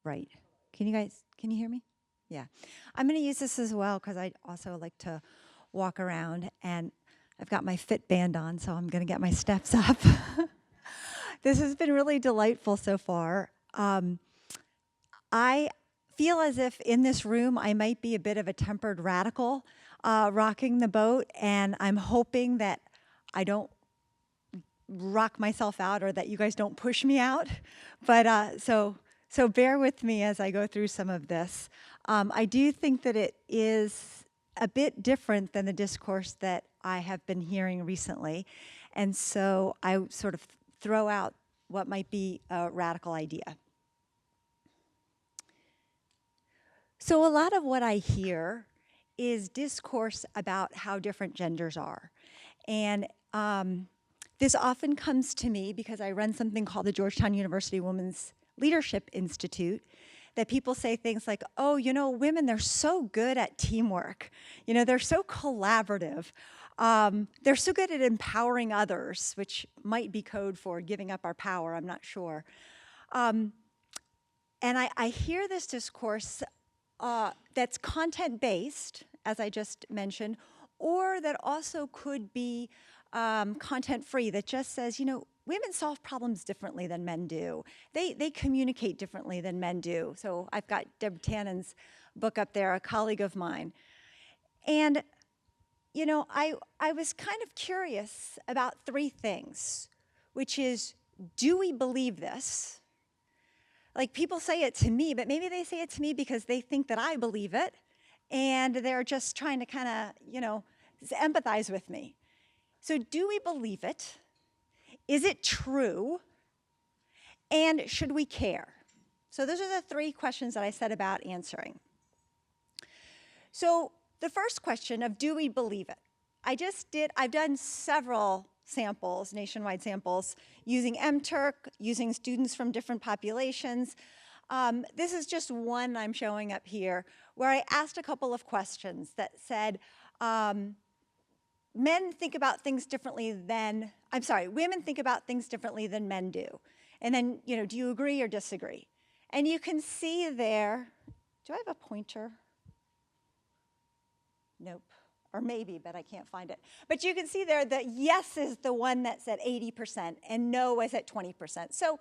bright. Can you hear me? Yeah. I'm going to use this as well because I also like to walk around, and I've got my Fit band on, so I'm going to get my steps up. This has been really delightful so far. I feel as if in this room I might be a bit of a tempered radical rocking the boat, and I'm hoping that I don't rock myself out or that you guys don't push me out. But so bear with me as I go through some of this. I do think that it is a bit different than the discourse that I have been hearing recently. And so I sort of throw out what might be a radical idea. So a lot of what I hear is discourse about how different genders are. And this often comes to me because I run something called the Georgetown University Women's Leadership Institute, that people say things like, oh, you know, women, they're so good at teamwork. You know, they're so collaborative. They're so good at empowering others, which might be code for giving up our power, I'm not sure. And I hear this discourse that's content-based, as I just mentioned, or that also could be content-free, that just says, you know, women solve problems differently than men do. They communicate differently than men do. So I've got Deb Tannen's book up there, a colleague of mine. And, you know, I was kind of curious about three things, which is, do we believe this? Like, people say it to me, but maybe they say it to me because they think that I believe it, and they're just trying to kind of, you know, empathize with me. So do we believe it? Is it true? And should we care? So those are the three questions that I said about answering. So the first question of do we believe it? I've done several samples, nationwide samples, using MTurk, using students from different populations. This is just one I'm showing up here, where I asked a couple of questions that said, women think about things differently than men do. And then, you know, do you agree or disagree? And you can see there, do I have a pointer? Nope. Or maybe, but I can't find it. But you can see there that yes is the one that's at 80% and no is at 20%. So,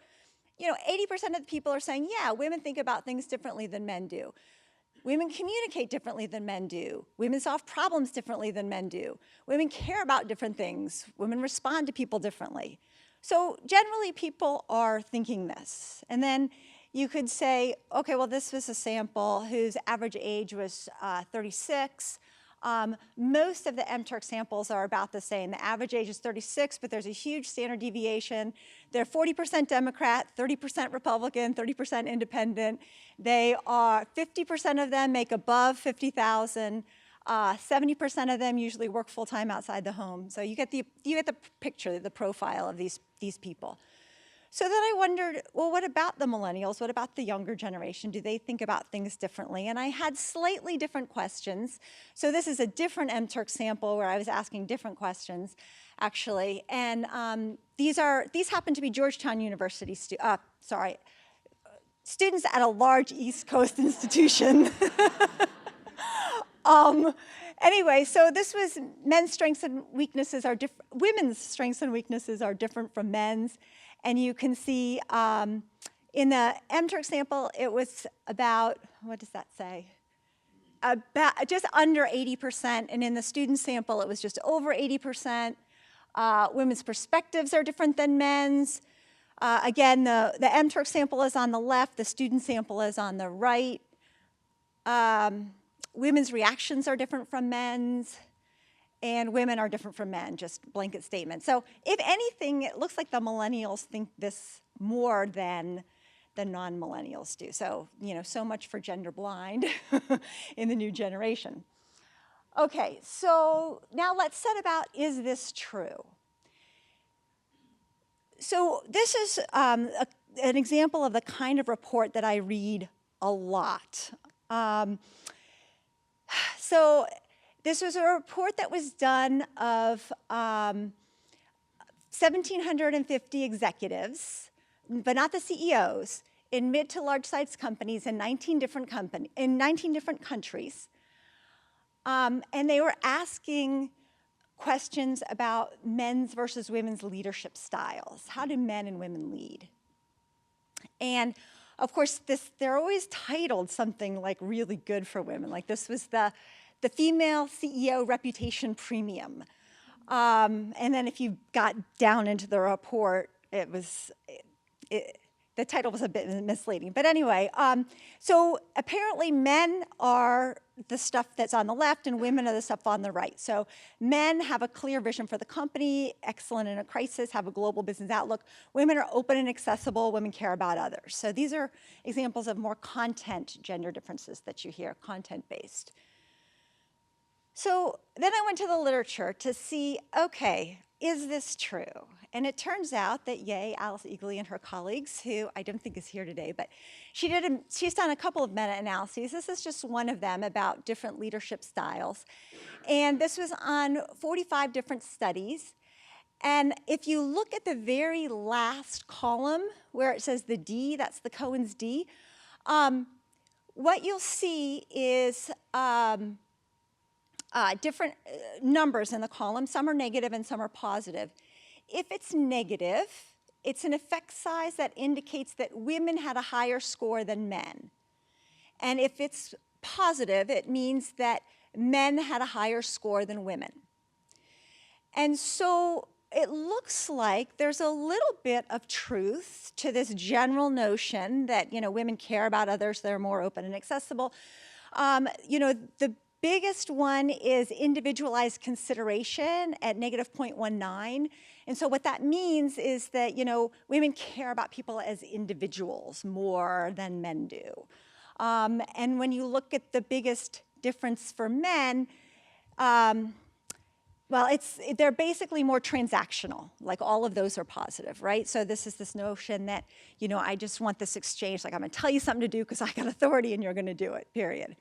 you know, 80% of the people are saying, yeah, women think about things differently than men do. Women communicate differently than men do. Women solve problems differently than men do. Women care about different things. Women respond to people differently. So generally, people are thinking this. And then you could say, okay, well, this was a sample whose average age was 36. Most of the MTurk samples are about the same. The average age is 36, but there's a huge standard deviation. They're 40% Democrat, 30% Republican, 30% independent. They are, 50% of them make above 50,000. 70% of them usually work full-time outside the home. So you get the picture, the profile of these people. So then I wondered, well, what about the millennials? What about the younger generation? Do they think about things differently? And I had slightly different questions. So this is a different MTurk sample where I was asking different questions, actually. And these happen to be Georgetown University students at a large East Coast institution. Anyway, so this was women's strengths and weaknesses are different from men's. And you can see in the MTurk sample, it was about, what does that say? About just under 80%. And in the student sample, it was just over 80%. Women's perspectives are different than men's. Again, the MTurk sample is on the left. The student sample is on the right. Women's reactions are different from men's. And women are different from men, just blanket statement. So if anything, it looks like the millennials think this more than the non-millennials do. So, you know, so much for gender blind in the new generation. Okay, so now let's set about, is this true? So this is an example of the kind of report that I read a lot. This was a report that was done of 1,750 executives, but not the CEOs, in mid to large size companies in 19 different countries. And they were asking questions about men's versus women's leadership styles. How do men and women lead? And of course, they're always titled something like really good for women. Like this was the female CEO reputation premium. And then if you got down into the report, the title was a bit misleading. But anyway, so apparently men are the stuff that's on the left and women are the stuff on the right. So men have a clear vision for the company, excellent in a crisis, have a global business outlook. Women are open and accessible, women care about others. So these are examples of more content gender differences that you hear, content-based. So then I went to the literature to see, okay, is this true? And it turns out that, yay, Alice Eagley and her colleagues, who I don't think is here today, but she's done a couple of meta-analyses. This is just one of them about different leadership styles. And this was on 45 different studies. And if you look at the very last column where it says the D, that's the Cohens D, what you'll see is different numbers in the column. Some are negative and some are positive. If it's negative, it's an effect size that indicates that women had a higher score than men. And if it's positive, it means that men had a higher score than women. And so it looks like there's a little bit of truth to this general notion that, women care about others, they're more open and accessible. The biggest one is individualized consideration at negative 0.19. And so what that means is that, women care about people as individuals more than men do. And when you look at the biggest difference for men, they're basically more transactional. Like all of those are positive, right? So this is this notion that, I just want this exchange. Like I'm going to tell you something to do because I got authority and you're going to do it, period.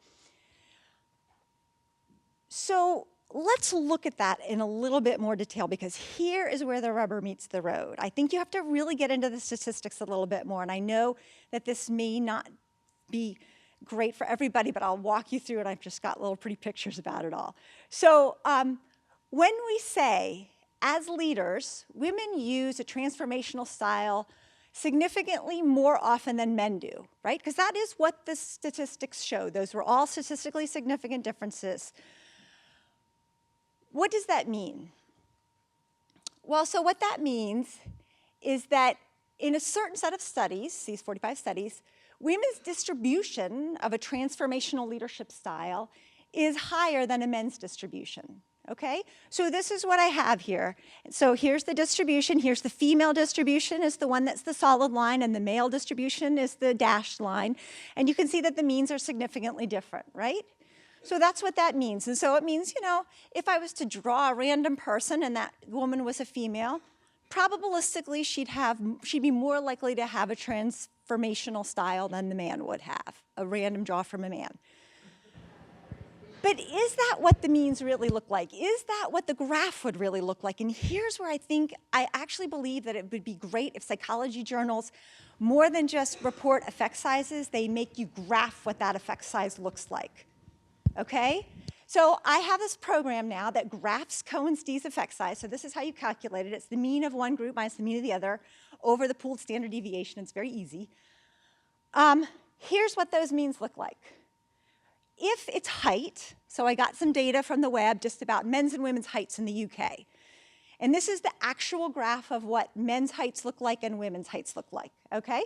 So let's look at that in a little bit more detail because here is where the rubber meets the road. I think you have to really get into the statistics a little bit more. And I know that this may not be great for everybody, but I'll walk you through it. I've just got little pretty pictures about it all. So when we say, as leaders, women use a transformational style significantly more often than men do, right? Because that is what the statistics show. Those were all statistically significant differences. What does that mean? Well, so what that means is that in a certain set of studies, these 45 studies, women's distribution of a transformational leadership style is higher than a men's distribution, okay? So this is what I have here. So here's the distribution. Here's the female distribution is the one that's the solid line, and the male distribution is the dashed line. And you can see that the means are significantly different, right? So that's what that means. And so it means, if I was to draw a random person and that woman was a female, probabilistically she'd be more likely to have a transformational style than the man would have, a random draw from a man. But is that what the means really look like? Is that what the graph would really look like? And here's where I actually believe that it would be great if psychology journals, more than just report effect sizes, they make you graph what that effect size looks like. Okay? So I have this program now that graphs Cohen's D's effect size. So this is how you calculate it. It's the mean of one group minus the mean of the other over the pooled standard deviation. It's very easy. Here's what those means look like. If it's height, so I got some data from the web just about men's and women's heights in the UK. And this is the actual graph of what men's heights look like and women's heights look like, okay?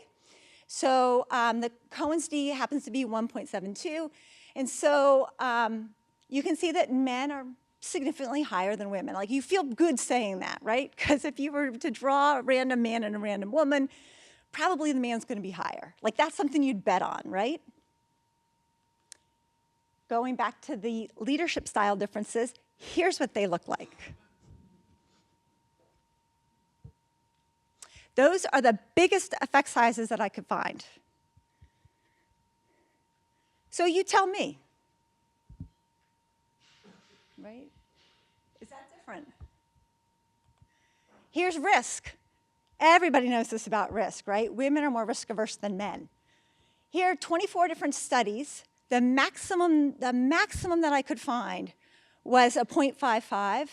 So the Cohen's D happens to be 1.72. And so you can see that men are significantly higher than women. Like you feel good saying that, right? Because if you were to draw a random man and a random woman, probably the man's going to be higher. Like that's something you'd bet on, right? Going back to the leadership style differences, here's what they look like. Those are the biggest effect sizes that I could find. So you tell me, right? Is that different? Here's risk. Everybody knows this about risk, right? Women are more risk averse than men. Here, 24 different studies. The maximum that I could find was a 0.55.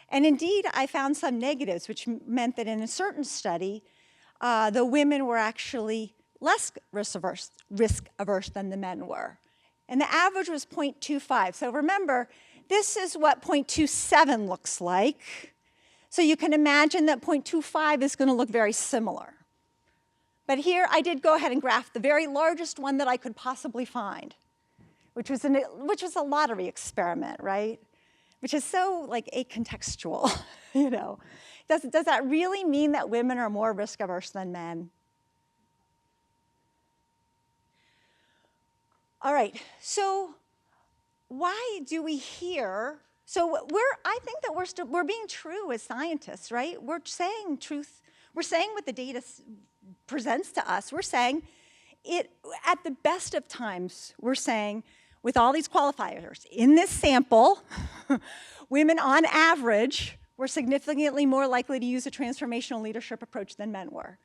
And indeed, I found some negatives, which meant that in a certain study, the women were actually less risk averse than the men were. And the average was 0.25. So remember, this is what 0.27 looks like. So you can imagine that 0.25 is going to look very similar. But here I did go ahead and graph the very largest one that I could possibly find, which was a lottery experiment, right? Which is so like acontextual, you know. Does that really mean that women are more risk averse than men? All right, so why do we hear? So I think that we're being true as scientists, right? We're saying truth. We're saying what the data presents to us. We're saying it at the best of times. We're saying with all these qualifiers in this sample, women on average were significantly more likely to use a transformational leadership approach than men were.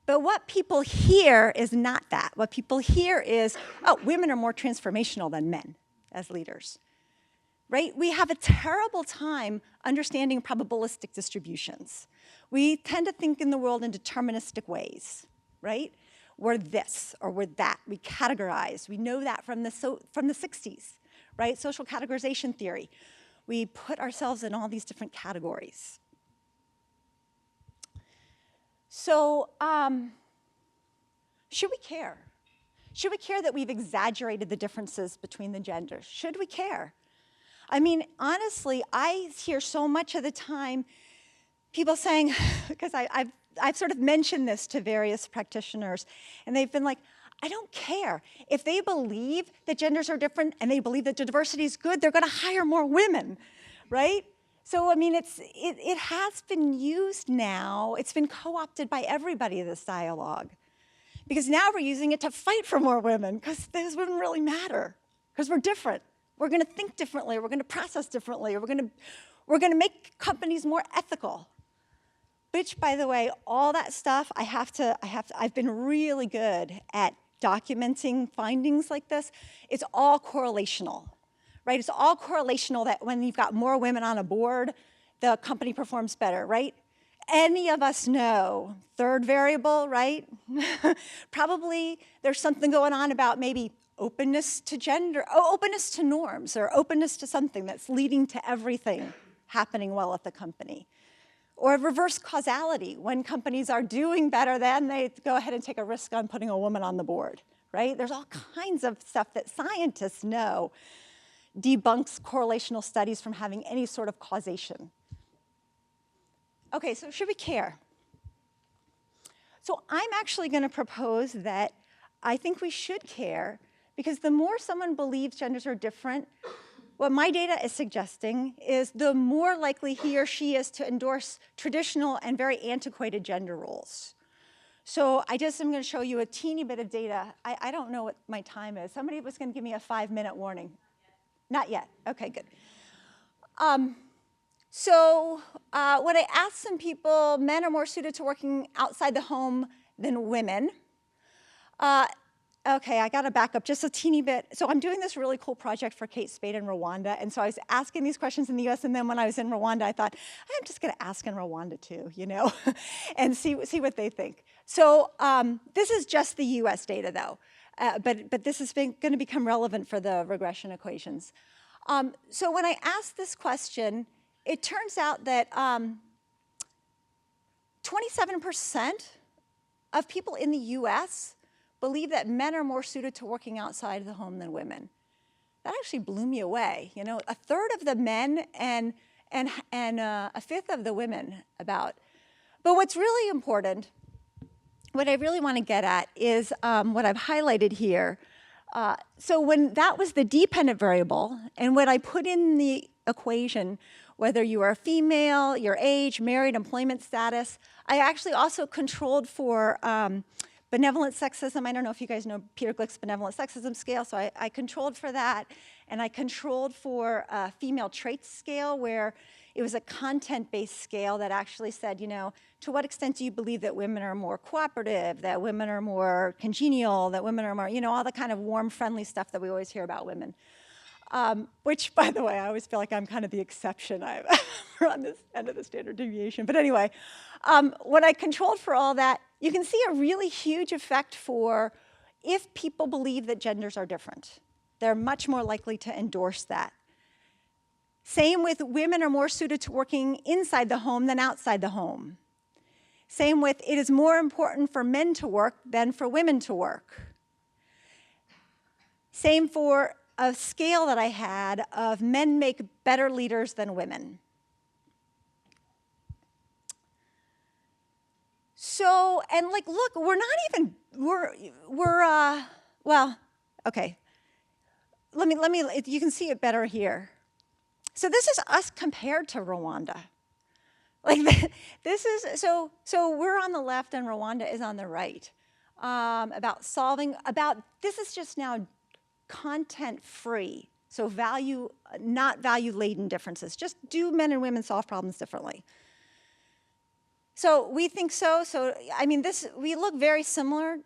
But what people hear is not that. What people hear is, oh, women are more transformational than men as leaders, right? We have a terrible time understanding probabilistic distributions. We tend to think in the world in deterministic ways, right? We're this or we're that. We categorize. We know that from the 60s, right? Social categorization theory. We put ourselves in all these different categories. So should we care? Should we care that we've exaggerated the differences between the genders? Should we care? I mean, honestly, I hear so much of the time people saying, because I've sort of mentioned this to various practitioners, and they've been like, I don't care. If they believe that genders are different and they believe that diversity is good, they're going to hire more women, right? So, I mean, it has been used now. It's been co-opted by everybody, this dialogue. Because now we're using it to fight for more women, because those women really matter, because we're different. We're going to think differently. We're going to process differently. We're going to make companies more ethical. Which, by the way, all that stuff, I've been really good at documenting findings like this. It's all correlational, right? It's all correlational that when you've got more women on a board, the company performs better, right? Any of us know, third variable, right? Probably there's something going on about maybe openness to gender, openness to norms, or openness to something that's leading to everything happening well at the company. Or reverse causality, when companies are doing better, then they go ahead and take a risk on putting a woman on the board, right? There's all kinds of stuff that scientists know debunks correlational studies from having any sort of causation. Okay, so should we care? So I'm actually going to propose that I think we should care, because the more someone believes genders are different, what my data is suggesting is the more likely he or she is to endorse traditional and very antiquated gender roles. So I just am going to show you a teeny bit of data. I don't know what my time is. Somebody was going to give me a 5-minute warning. Not yet. Okay, good. So when I asked some people, men are more suited to working outside the home than women. Okay, I got to back up just a teeny bit. So I'm doing this really cool project for Kate Spade in Rwanda, and so I was asking these questions in the US, and then when I was in Rwanda, I thought, I'm just going to ask in Rwanda too, you know, and see what they think. So this is just the US data, though, but this is going to become relevant for the regression equations. So when I asked this question, it turns out that 27% of people in the US believe that men are more suited to working outside the home than women. That actually blew me away. You know, a third of the men and a fifth of the women about. But what's really important, what I really want to get at is what I've highlighted here. So when that was the dependent variable, and when I put in the equation, whether you are a female, your age, married, employment status, I actually also controlled for benevolent sexism. I don't know if you guys know Peter Glick's benevolent sexism scale, so I controlled for that. And I controlled for a female traits scale, where it was a content-based scale that actually said, you know, to what extent do you believe that women are more cooperative, that women are more congenial, that women are more, you know, all the kind of warm, friendly stuff that we always hear about women. Which, by the way, I always feel like I'm kind of the exception. We're on this end of the standard deviation. But anyway, when I controlled for all that, you can see a really huge effect for if people believe that genders are different. They're much more likely to endorse that. Same with women are more suited to working inside the home than outside the home. Same with it is more important for men to work than for women to work. Same for a scale that I had of men make better leaders than women. So, and like, look, we're not even, well, okay. Let me, you can see it better here. So this is us compared to Rwanda. Like this is, so we're on the left and Rwanda is on the right. This is just now content free. So not value laden differences. Just do men and women solve problems differently? So we think so. So, I mean, we look very similar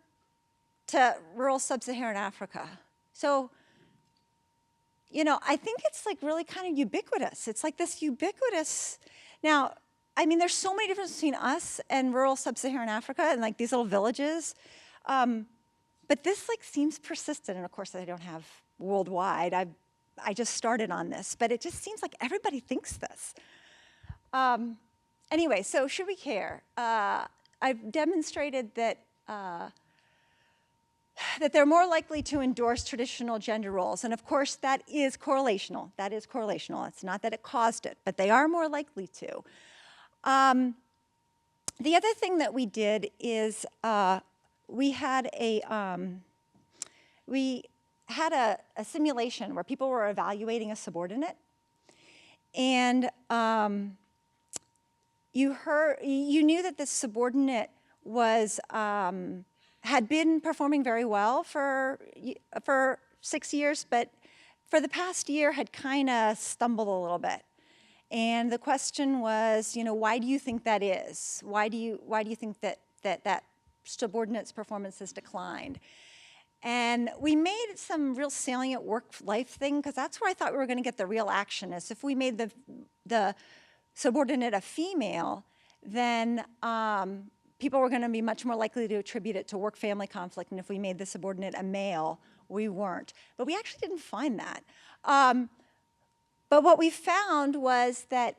to rural sub-Saharan Africa. So, you know, I think it's like really kind of ubiquitous. It's like this ubiquitous. Now, I mean, there's so many differences between us and rural sub-Saharan Africa and like these little villages. But this like seems persistent. And of course, I don't have worldwide. I just started on this, but it just seems like everybody thinks this. Anyway, so should we care? I've demonstrated that that they're more likely to endorse traditional gender roles. And of course, that is correlational. That is correlational. It's not that it caused it, but they are more likely to. The other thing that we did is we had a simulation where people were evaluating a subordinate. And you knew that this subordinate was had been performing very well for 6 years, but for the past year had kind of stumbled a little bit. And the question was, you know, why do you think that is? Why do you think that subordinate's performance has declined? And we made some real salient work-life thing, because that's where I thought we were going to get the real action, is if we made the subordinate a female, then people were going to be much more likely to attribute it to work-family conflict, and if we made the subordinate a male, we weren't. But we actually didn't find that. But what we found was that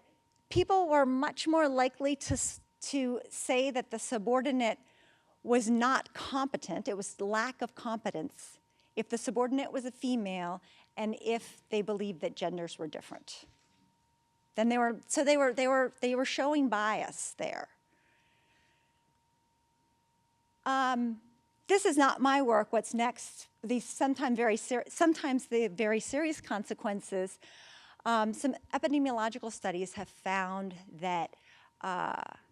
people were much more likely to say that the subordinate was not competent, it was lack of competence, if the subordinate was a female and if they believed that genders were different. Then they were showing bias there. This is not my work. What's next? These sometimes the very serious consequences. Some epidemiological studies have found that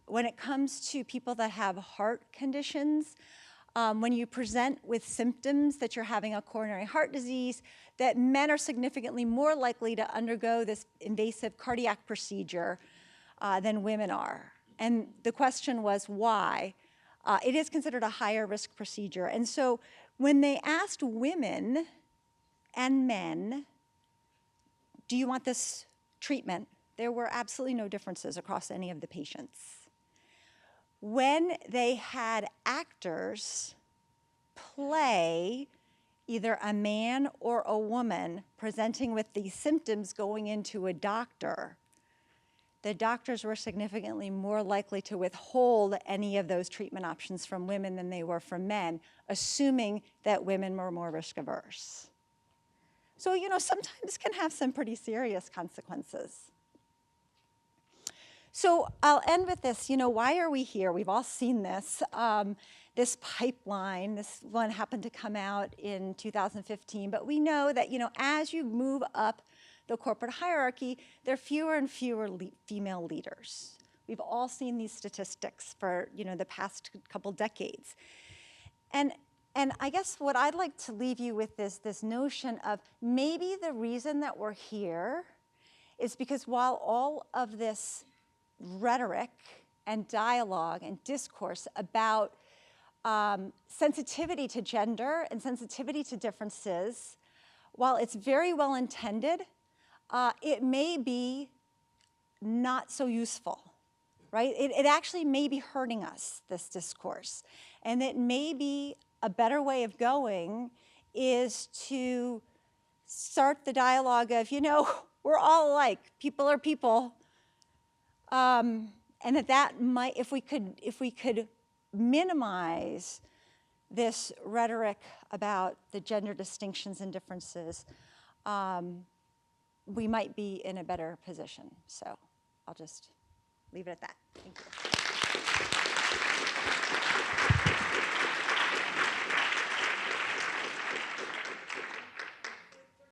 when it comes to people that have heart conditions, when you present with symptoms that you're having a coronary heart disease, that men are significantly more likely to undergo this invasive cardiac procedure than women are. And the question was why? It is considered a higher risk procedure. And so when they asked women and men, do you want this treatment? There were absolutely no differences across any of the patients. When they had actors play either a man or a woman presenting with these symptoms going into a doctor, the doctors were significantly more likely to withhold any of those treatment options from women than they were from men, assuming that women were more risk averse. So, you know, sometimes can have some pretty serious consequences. So I'll end with this. You know, why are we here? We've all seen this. This pipeline, this one happened to come out in 2015, but we know that, you know, as you move up the corporate hierarchy, there are fewer and fewer female leaders. We've all seen these statistics for, you know, the past couple decades. And I guess what I'd like to leave you with is this notion of maybe the reason that we're here is because while all of this rhetoric and dialogue and discourse about sensitivity to gender and sensitivity to differences, while it's very well intended, it may be not so useful, right? It actually may be hurting us, this discourse. And it may be a better way of going is to start the dialogue of, you know, we're all alike, people are people. And that might, if we could minimize this rhetoric about the gender distinctions and differences, we might be in a better position. So I'll just leave it at that. Thank you.